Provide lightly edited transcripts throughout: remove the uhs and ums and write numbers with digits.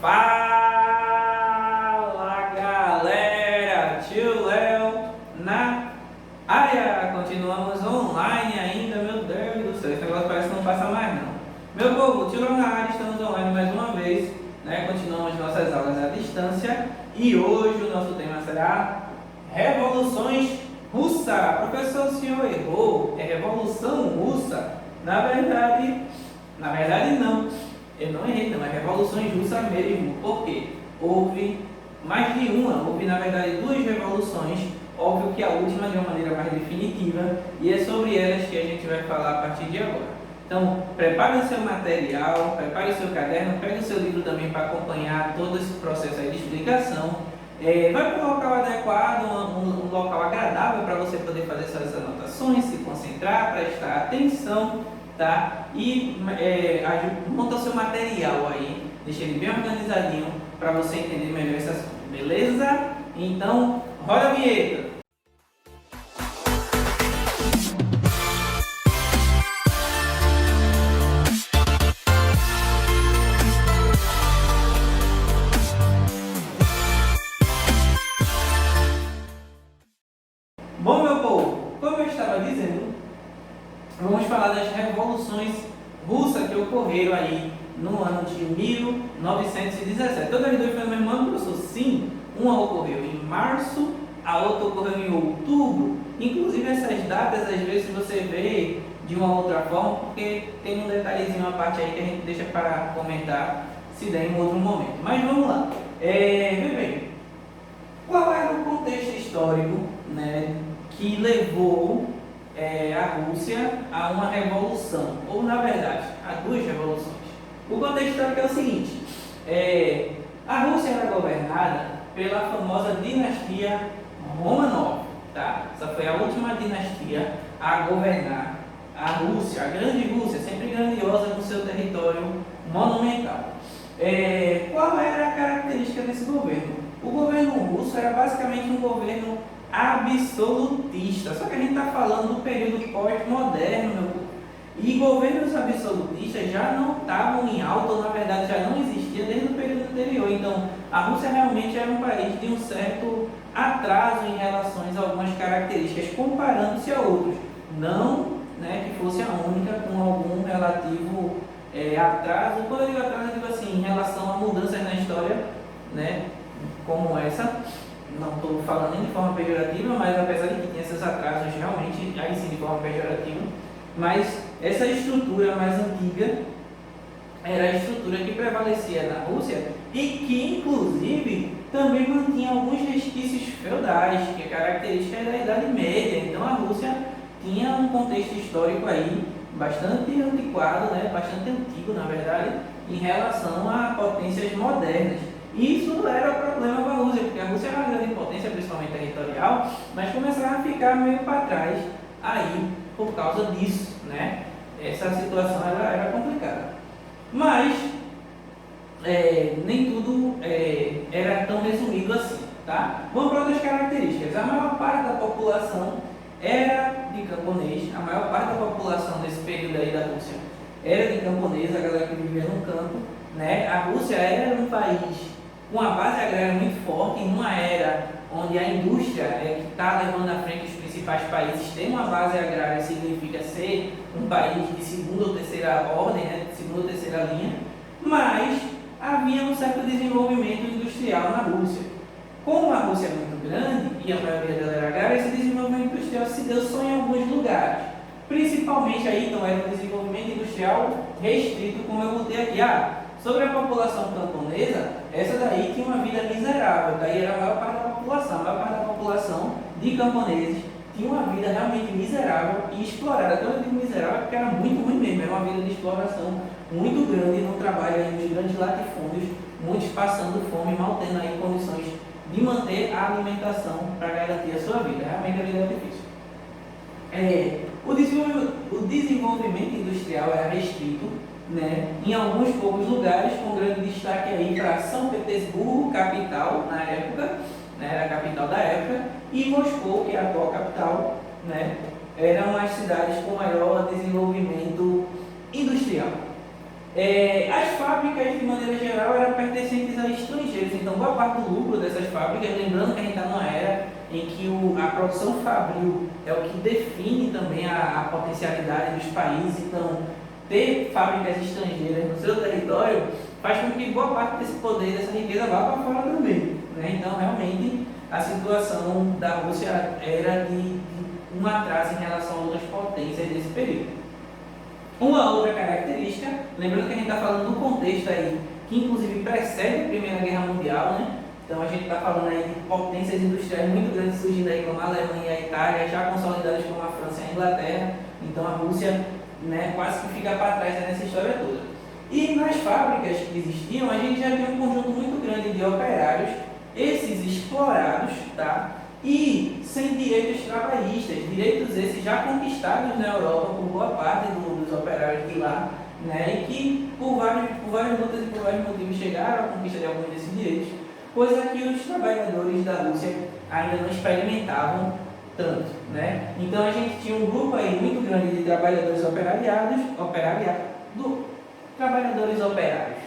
Fala galera, tio Léo na área. Continuamos online ainda, meu Deus do céu, esse negócio parece que não passa mais não. Meu povo, tio Léo na área, estamos online mais uma vez, né? Continuamos nossas aulas à distância e hoje o nosso tema será Revoluções Russa. Professor, o senhor errou, é Revolução Russa? Na verdade não. Eu não errei, não, é revoluções russas mesmo, porque houve mais de uma, houve na verdade duas revoluções, óbvio que a última de uma maneira mais definitiva, e é sobre elas que a gente vai falar a partir de agora. Então, prepare o seu material, prepare o seu caderno, pegue o seu livro também para acompanhar todo esse processo aí de explicação. Vai para um local adequado, um local agradável para você poder fazer suas anotações, se concentrar, prestar atenção, tá? E monta o seu material aí, deixa ele bem organizadinho para você entender melhor esse assunto, beleza? Então, roda a vinheta! Bom, meu povo, como eu estava dizendo, vamos falar das revoluções russas que ocorreram aí no ano de 1917. Todas as duas foram no mesmo ano, professor? Sim, uma ocorreu em março, a outra ocorreu em outubro. Inclusive essas datas às vezes você vê de uma outra forma, porque tem um detalhezinho, uma parte aí que a gente deixa para comentar se der em outro momento. Mas vamos lá. Vê bem, qual era o contexto histórico, né, que levou a Rússia a uma revolução, ou na verdade, a duas revoluções? O contexto histórico é o seguinte: a Rússia era governada pela famosa dinastia Romanov, tá? Essa foi a última dinastia a governar a Rússia, a grande Rússia, sempre grandiosa no seu território monumental. Qual era a característica desse governo? O governo russo era basicamente um governo absolutista, só que a gente está falando do período pós-moderno, meu povo. E governos absolutistas já não estavam em alta, ou na verdade já não existia desde o período anterior. Então, a Rússia realmente era um país de um certo atraso em relação a algumas características, comparando-se a outros. Não, né, que fosse a única com algum relativo atraso. Quando eu digo atraso, eu digo assim, em relação a mudanças na história, né, como essa. Não estou falando nem de forma pejorativa, mas apesar de que tinha esses atrasos realmente, aí sim de forma pejorativa, mas essa estrutura mais antiga era a estrutura que prevalecia na Rússia e que inclusive também mantinha alguns resquícios feudais, que é característica da Idade Média. Então a Rússia tinha um contexto histórico aí bastante antiquado, né? Bastante antigo na verdade, em relação a potências modernas. E isso não era problema para a Rússia, porque a Rússia era uma grande potência, principalmente territorial, mas começava a ficar meio para trás aí por causa disso, né? Essa situação era complicada. Mas nem tudo era tão resumido assim, tá? Vamos para outras características. A maior parte da população era de camponês, a maior parte da população desse período aí da Rússia era de camponês, a galera que vivia no campo, né? A Rússia era um país com uma base agrária muito forte, em uma era onde a indústria que está levando à frente os principais países tem uma base agrária, significa ser um país de segunda ou terceira ordem, né, de segunda ou terceira linha, mas havia um certo desenvolvimento industrial na Rússia. Como a Rússia é muito grande e a maioria dela era agrária, esse desenvolvimento industrial se deu só em alguns lugares. Principalmente aí, então, era um desenvolvimento industrial restrito, como eu botei aqui. Sobre a população camponesa, essa daí tinha uma vida miserável, daí era a maior parte da população. A maior parte da população de camponeses tinha uma vida realmente miserável e explorada. Então eu digo miserável porque era muito ruim mesmo, era uma vida de exploração muito grande no trabalho aí nos grandes latifúndios, muitos passando fome, mal tendo aí condições de manter a alimentação para garantir a sua vida. Realmente a vida era difícil. O desenvolvimento industrial era restrito, né, em alguns poucos lugares, com grande destaque aí para São Petersburgo, capital na época, né, era a capital da época, e Moscou, que é a atual capital, né, eram as cidades com maior desenvolvimento industrial. As fábricas, de maneira geral, eram pertencentes a estrangeiros, então boa parte do lucro dessas fábricas, lembrando que a gente está numa era em que a produção fabril é o que define também a potencialidade dos países, então ter fábricas estrangeiras no seu território faz com que boa parte desse poder, dessa riqueza vá para fora também, né? Então, realmente, a situação da Rússia era de um atraso em relação a outras potências desse período. Uma outra característica, lembrando que a gente está falando do contexto aí, que inclusive precede a Primeira Guerra Mundial, né? Então a gente está falando aí de potências industriais muito grandes surgindo aí, como a Alemanha e a Itália, já consolidadas como a França e a Inglaterra. Então a Rússia, né, quase que fica para trás nessa história toda. E nas fábricas que existiam, a gente já tinha um conjunto muito grande de operários, esses explorados, tá? E sem direitos trabalhistas, direitos esses já conquistados na Europa por boa parte dos operários de lá, né? E que por várias lutas e por vários motivos chegaram à conquista de alguns desses direitos, coisa que os trabalhadores da Rússia ainda não experimentavam tanto, né? Então a gente tinha um grupo aí muito grande de trabalhadores trabalhadores operários.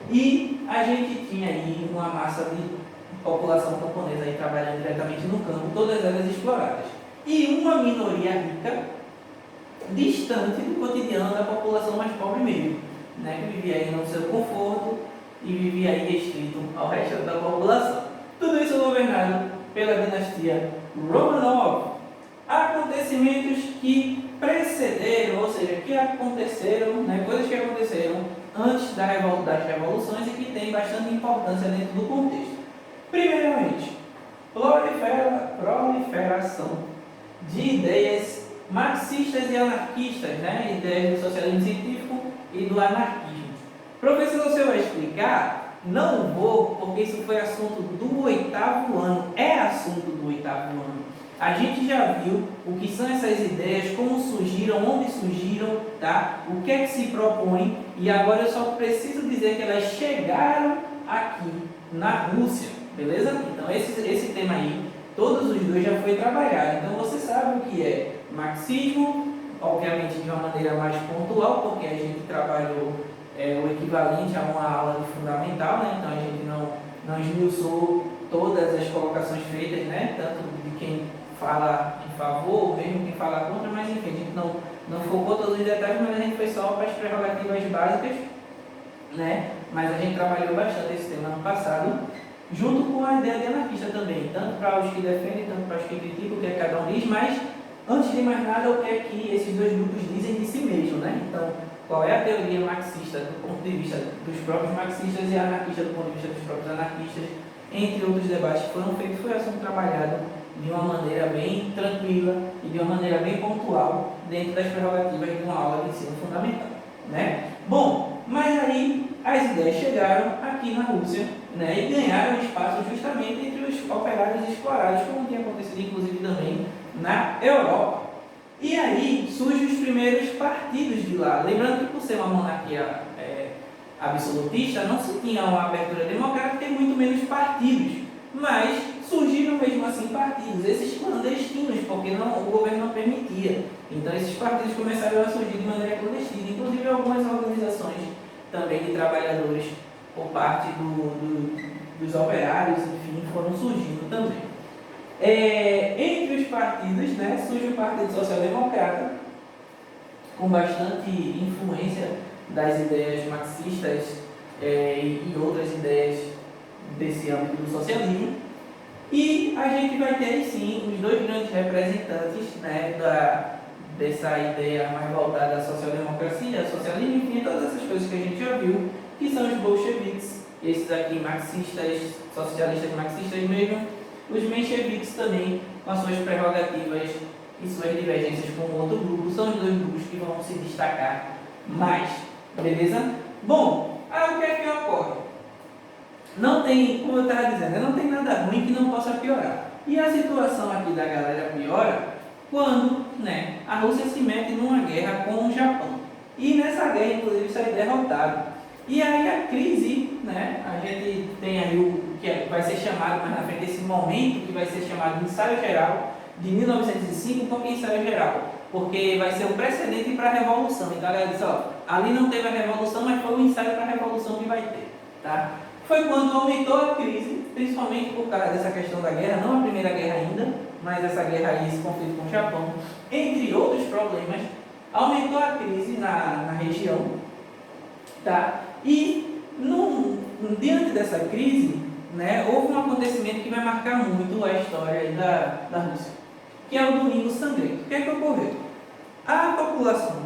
E a gente tinha aí uma massa de população camponesa aí trabalhando diretamente no campo, todas elas exploradas. E uma minoria rica, distante do cotidiano da população mais pobre mesmo, né, que vivia aí no seu conforto e vivia aí restrito ao resto da população. Tudo isso governado pela dinastia Romanov. Acontecimentos que precederam, ou seja, que aconteceram, né, coisas que aconteceram antes das revoluções e que têm bastante importância dentro do contexto. Primeiramente, proliferação de ideias marxistas e anarquistas, né? Ideias do socialismo científico e do anarquismo. Professor, você vai explicar? Não vou, porque isso foi assunto do 8º ano, é assunto do 8º ano. A gente já viu o que são essas ideias, como surgiram, onde surgiram, tá? O que é que se propõe, e agora eu só preciso dizer que elas chegaram aqui na Rússia, beleza? Então esse tema aí, todos os dois já foi trabalhado. Então você sabe o que é marxismo, obviamente de uma maneira mais pontual, porque a gente trabalhou o equivalente a uma aula de fundamental, né? Então a gente não esmiuçou todas as colocações feitas, né? Tanto de quem fala em favor, mesmo quem fala contra, mas enfim, a gente não focou todos os detalhes, mas a gente foi só para as prerrogativas básicas, né? Mas a gente trabalhou bastante esse tema ano passado, junto com a ideia de anarquista também, tanto para os que defendem, tanto para os que criticam, o que cada um diz, mas antes de mais nada, o que é que esses dois grupos dizem de si mesmos, né? Então, qual é a teoria marxista do ponto de vista dos próprios marxistas e a anarquista do ponto de vista dos próprios anarquistas, entre outros debates que foram feitos, foi assunto trabalhado de uma maneira bem tranquila e de uma maneira bem pontual dentro das prerrogativas de uma aula de ensino fundamental, né? Bom, mas aí as ideias chegaram aqui na Rússia, né, e ganharam espaço justamente entre os operários explorados, como tinha acontecido inclusive também na Europa. E aí surgem os primeiros partidos de lá. Lembrando que por ser uma monarquia absolutista, não se tinha uma abertura democrática e muito menos partidos. Mas surgiram mesmo assim partidos, esses clandestinos, porque o governo não permitia. Então esses partidos começaram a surgir de maneira clandestina, inclusive algumas organizações também de trabalhadores por parte dos operários, enfim, foram surgindo também. Entre os partidos, né, surge o Partido Social Democrata, com bastante influência das ideias marxistas e outras ideias desse âmbito do socialismo. E a gente vai ter, sim, os dois grandes representantes, né, dessa ideia mais voltada à social-democracia, socialismo, enfim, todas essas coisas que a gente já viu, que são os bolcheviques, esses aqui marxistas, socialistas marxistas mesmo, os mencheviques também, com as suas prerrogativas e suas divergências com o outro grupo, são os dois grupos que vão se destacar mais, beleza? Bom, aí o que é que ocorre? Não tem, como eu estava dizendo, não tem nada ruim que não possa piorar. E a situação aqui da galera piora quando, né, a Rússia se mete numa guerra com o Japão. E nessa guerra, inclusive, sai derrotado. E aí a crise, né, a gente tem aí o que vai ser chamado mais na frente, esse momento que vai ser chamado de ensaio geral de 1905, por que ensaio geral? Porque vai ser o precedente para a Revolução. Então a galera diz, ó, ali não teve a revolução, mas foi um ensaio para a revolução que vai ter, tá? Foi quando aumentou a crise, principalmente por causa dessa questão da guerra, não a primeira guerra ainda, mas essa guerra aí, esse conflito com o Japão, entre outros problemas, aumentou a crise na região, tá? E diante dessa crise, né, houve um acontecimento que vai marcar muito a história aí da Rússia, que é o Domingo Sangrento. O que é que ocorreu? A população,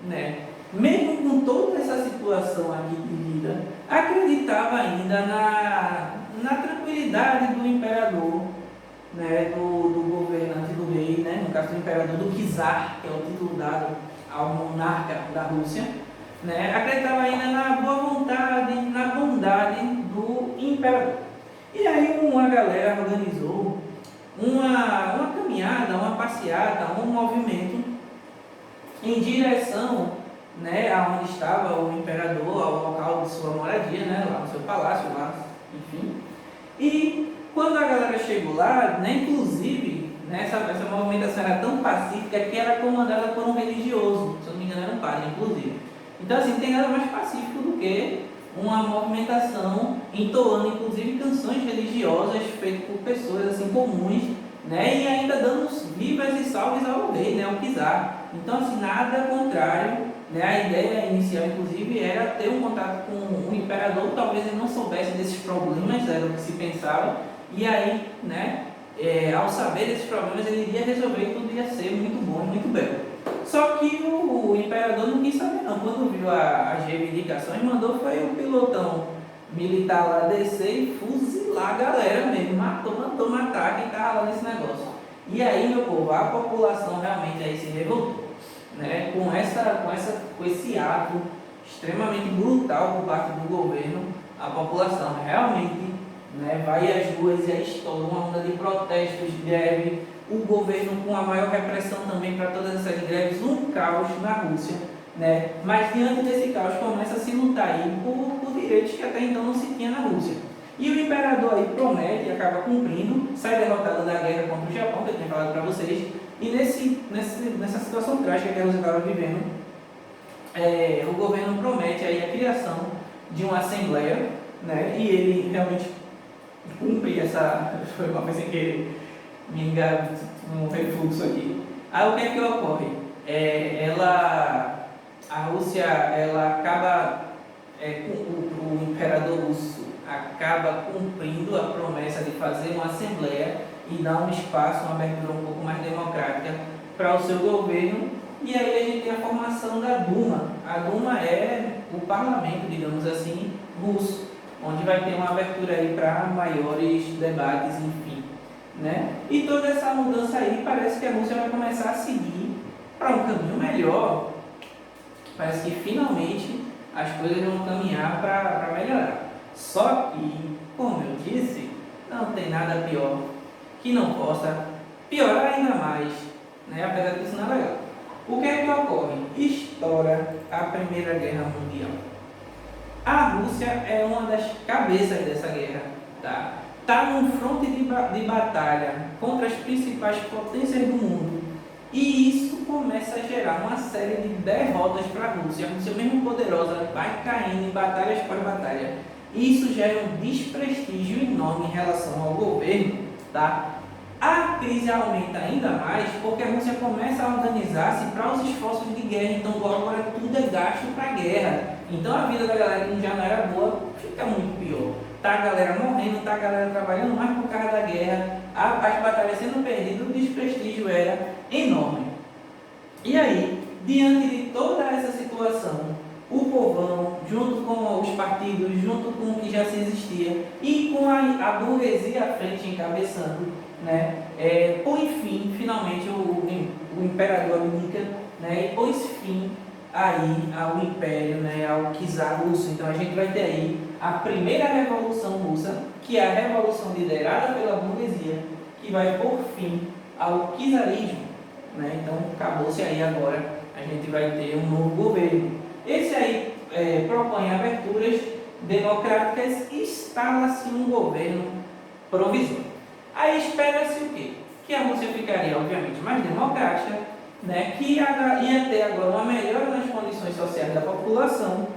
né, mesmo com toda essa situação aqui de vida, acreditava ainda na tranquilidade do imperador, né, do governante, do rei, né, no caso do imperador, do czar, que é o título dado ao monarca da Rússia, né, acreditava ainda na boa vontade, na bondade do imperador. E aí uma galera organizou uma caminhada, uma passeata, um movimento em direção, né, aonde estava o imperador, ao local de sua moradia, né, lá no seu palácio, lá, enfim. E quando a galera chegou lá, né, inclusive, né, essa movimentação era tão pacífica que era comandada por um religioso, se eu não me engano era um padre, inclusive. Então, assim, tem nada mais pacífico do que uma movimentação entoando, inclusive, canções religiosas feitas por pessoas, assim, comuns, né, e ainda dando vivas e salves ao rei, né, ao czar. Então, assim, nada contrário, né, a ideia inicial, inclusive, era ter um contato com o imperador, talvez ele não soubesse desses problemas, era o que se pensava, e aí, né, ao saber desses problemas, ele iria resolver e tudo ia ser muito bom e muito belo. Só que o imperador não quis saber não, quando viu as reivindicações, mandou foi o pilotão militar lá descer e fuzilar a galera mesmo, mandou matar quem estava lá nesse negócio. E aí, meu povo, a população realmente aí se revoltou, né, com esse ato extremamente brutal por parte do governo. A população realmente, né, vai às ruas e aí estoura uma onda de protestos, greve, o governo com a maior repressão também para todas essas greves, um caos na Rússia, né? Mas diante desse caos começa a se lutar aí por direitos que até então não se tinha na Rússia. E o imperador aí promete e acaba cumprindo, sai derrotado da guerra contra o Japão, que eu tinha falado para vocês, e nessa situação trágica que a Rússia estava vivendo, o governo promete aí a criação de uma assembleia, né? E ele realmente cumpre essa... Foi uma coisa sem querer me enganar, um refluxo aqui. Aí o que é que ocorre? A Rússia, ela acaba, o imperador russo acaba cumprindo a promessa de fazer uma assembleia e dar um espaço, uma abertura um pouco mais democrática para o seu governo. E aí a gente tem a formação da Duma. A Duma é o parlamento, digamos assim, russo, onde vai ter uma abertura aí para maiores debates, enfim, né? E toda essa mudança aí parece que a Rússia vai começar a seguir para um caminho melhor. Parece que finalmente as coisas vão caminhar para melhorar. Só que, como eu disse, não tem nada pior que não possa piorar ainda mais, né? Apesar que isso não é legal. O que é que ocorre? Estoura a Primeira Guerra Mundial. A Rússia é uma das cabeças dessa guerra, tá? Está num fronte de batalha contra as principais potências do mundo. E isso começa a gerar uma série de derrotas para a Rússia. A Rússia, mesmo poderosa, vai caindo em batalhas por batalha. E isso gera um desprestígio enorme em relação ao governo, tá? A crise aumenta ainda mais porque a Rússia começa a organizar-se para os esforços de guerra. Então agora tudo é gasto para a guerra. Então a vida da galera que já não era boa fica muito pior. Tá a galera morrendo, tá a galera trabalhando mais por causa da guerra, as batalhas sendo perdidas, o desprestígio era enorme. E aí, diante de toda essa situação, o povão, junto com os partidos, junto com o que já se existia, e com a burguesia à frente encabeçando, né, põe fim, finalmente, o imperador abdica, né, e pôs fim aí ao império, né, ao czar russo. Então a gente vai ter aí a primeira revolução russa, que é a revolução liderada pela burguesia, que vai pôr fim ao czarismo, né? Então acabou-se aí agora, a gente vai ter um novo governo. Esse aí propõe aberturas democráticas e instala-se um governo provisório. Aí espera-se o quê? Que a Rússia ficaria, obviamente, mais democrática, né, que ia ter agora uma melhora nas condições sociais da população,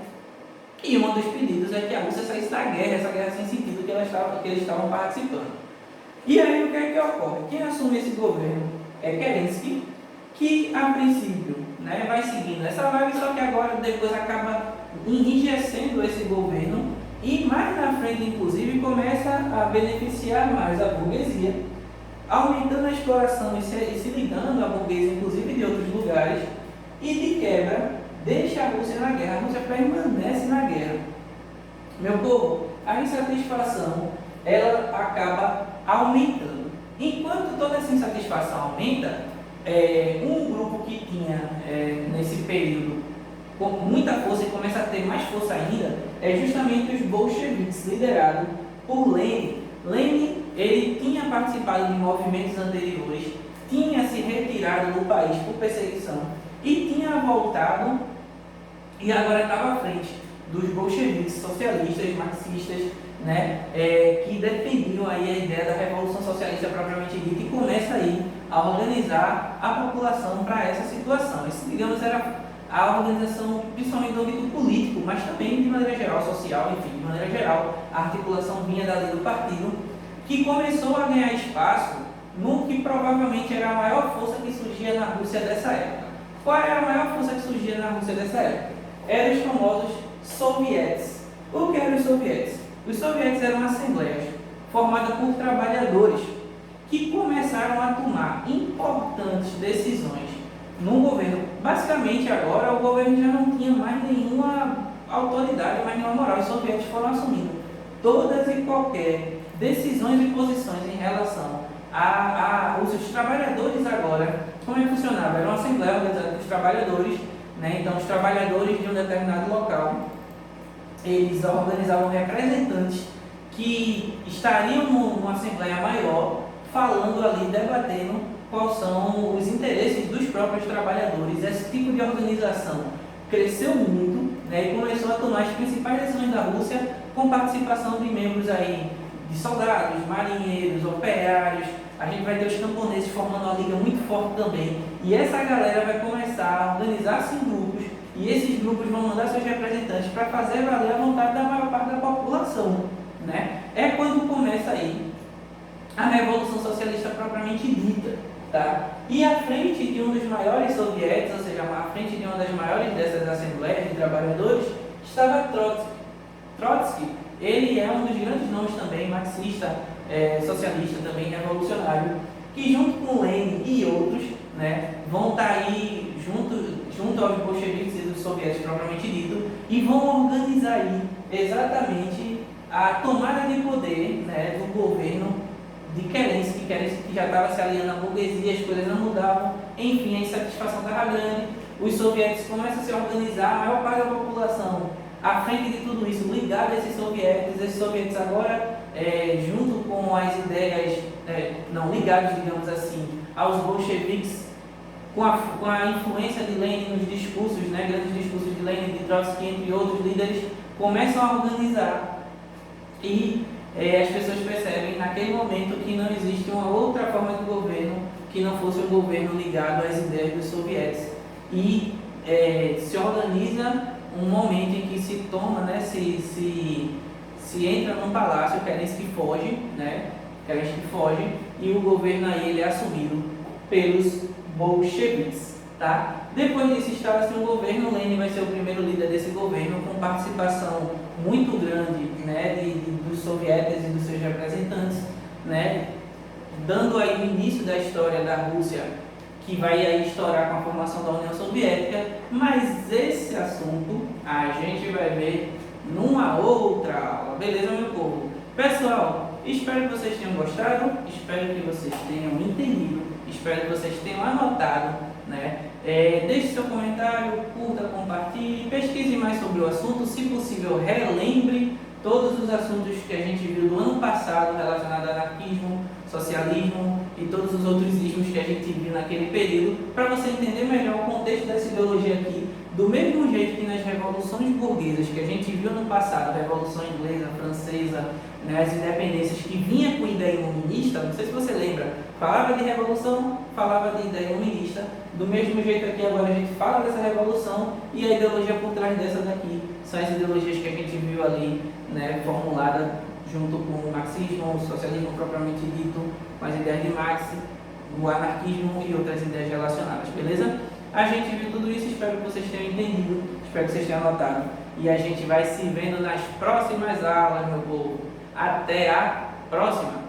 e um dos pedidos é que a Rússia saísse da guerra, essa guerra sem sentido que eles estavam participando. E aí o que é que ocorre? Quem assume esse governo é Kerensky, que a princípio, né, vai seguindo essa vibe, só que agora depois acaba enrijecendo esse governo e mais na frente, inclusive, começa a beneficiar mais a burguesia, aumentando a exploração e se ligando à burguesia, inclusive de outros lugares, e de quebra deixa a Rússia na guerra. A Rússia permanece na guerra. Meu povo, a insatisfação ela acaba aumentando. Enquanto toda essa insatisfação aumenta, um grupo que tinha nesse período com muita força e começa a ter mais força ainda é justamente os bolcheviques, liderados por Lenin. Lenin ele tinha participado de movimentos anteriores, tinha se retirado do país por perseguição e tinha voltado e agora estava à frente dos bolcheviques socialistas, marxistas, né, que defendiam aí a ideia da revolução socialista propriamente dita e começa aí a organizar a população para essa situação. Isso, digamos, era a organização principalmente do âmbito político, mas também de maneira geral social, enfim, de maneira geral, a articulação vinha dali do partido, que começou a ganhar espaço no que provavelmente era a maior força que surgia na Rússia dessa época. Qual era a maior força que surgia na Rússia dessa época? Eram os famosos sovietes. O que eram os sovietes? Os sovietes eram assembleias formadas por trabalhadores que começaram a tomar importantes decisões no governo. Basicamente agora o governo já não tinha mais nenhuma autoridade, mais nenhuma moral. Os sovietes foram assumindo todas e qualquer decisões e posições em relação os trabalhadores agora. Como é que funcionava? Era uma assembleia organizada dos trabalhadores, né? Então os trabalhadores de um determinado local, eles organizavam representantes que estariam numa assembleia maior, falando ali, debatendo quais são os interesses dos próprios trabalhadores. Esse tipo de organização cresceu muito, né, e começou a tomar as principais decisões da Rússia com participação de membros aí, de soldados, marinheiros, operários. A gente vai ter os camponeses formando uma liga muito forte também. E essa galera vai começar a organizar-se em grupos, e esses grupos vão mandar seus representantes para fazer valer a vontade da maior parte da população, né? É quando começa aí a Revolução Socialista propriamente dita, tá? E à frente de um dos maiores sovietes, ou seja, à frente de uma das maiores dessas assembleias de trabalhadores, estava Trotsky. Trotsky, ele é um dos grandes nomes também, marxista, socialista também, revolucionário, que junto com Lenin e outros, né, vão estar aí junto aos bolcheviques e dos soviéticos propriamente dito, e vão organizar aí exatamente a tomada de poder, né, do governo de Kerensky que já estava se aliando à burguesia, as coisas não mudavam, enfim, a insatisfação estava grande, os soviéticos começam a se organizar, a maior parte da população, à frente de tudo isso, ligada a esses soviéticos agora, junto com as ideias, não ligados, digamos assim, aos bolcheviques, com a influência de Lenin nos discursos, né, grandes discursos de Lenin, de Trotsky, entre outros líderes, começam a organizar e as pessoas percebem naquele momento que não existe uma outra forma de governo que não fosse um governo ligado às ideias dos soviéticos. E se organiza um momento em que se toma, né, se entra num palácio, Kerensky foge, né, e o governo aí ele é assumido pelos bolcheviques, tá? Depois disso instala-se um governo, Lenin vai ser o primeiro líder desse governo, com participação muito grande, né, dos soviéticos e dos seus representantes, né, dando aí o início da história da Rússia, que vai aí estourar com a formação da União Soviética, mas esse assunto a gente vai ver numa outra aula, beleza, meu povo? Pessoal, espero que vocês tenham gostado, espero que vocês tenham entendido, espero que vocês tenham anotado, né? Deixe seu comentário, curta, compartilhe, pesquise mais sobre o assunto, se possível relembre todos os assuntos que a gente viu do ano passado relacionados a anarquismo, socialismo e todos os outros ismos que a gente viu naquele período, para você entender melhor o contexto dessa ideologia aqui, do mesmo jeito que nas revoluções burguesas que a gente viu no passado, Revolução Inglesa, Francesa, né, as independências que vinha com ideia iluminista, não sei se você lembra, falava de revolução, falava de ideia iluminista, do mesmo jeito aqui agora a gente fala dessa revolução e a ideologia por trás dessa daqui são as ideologias que a gente viu ali, né, formulada junto com o marxismo, o socialismo propriamente dito, com as ideias de Marx, o anarquismo e outras ideias relacionadas, beleza? A gente viu tudo isso, espero que vocês tenham entendido, espero que vocês tenham anotado. E a gente vai se vendo nas próximas aulas, meu povo. Até a próxima!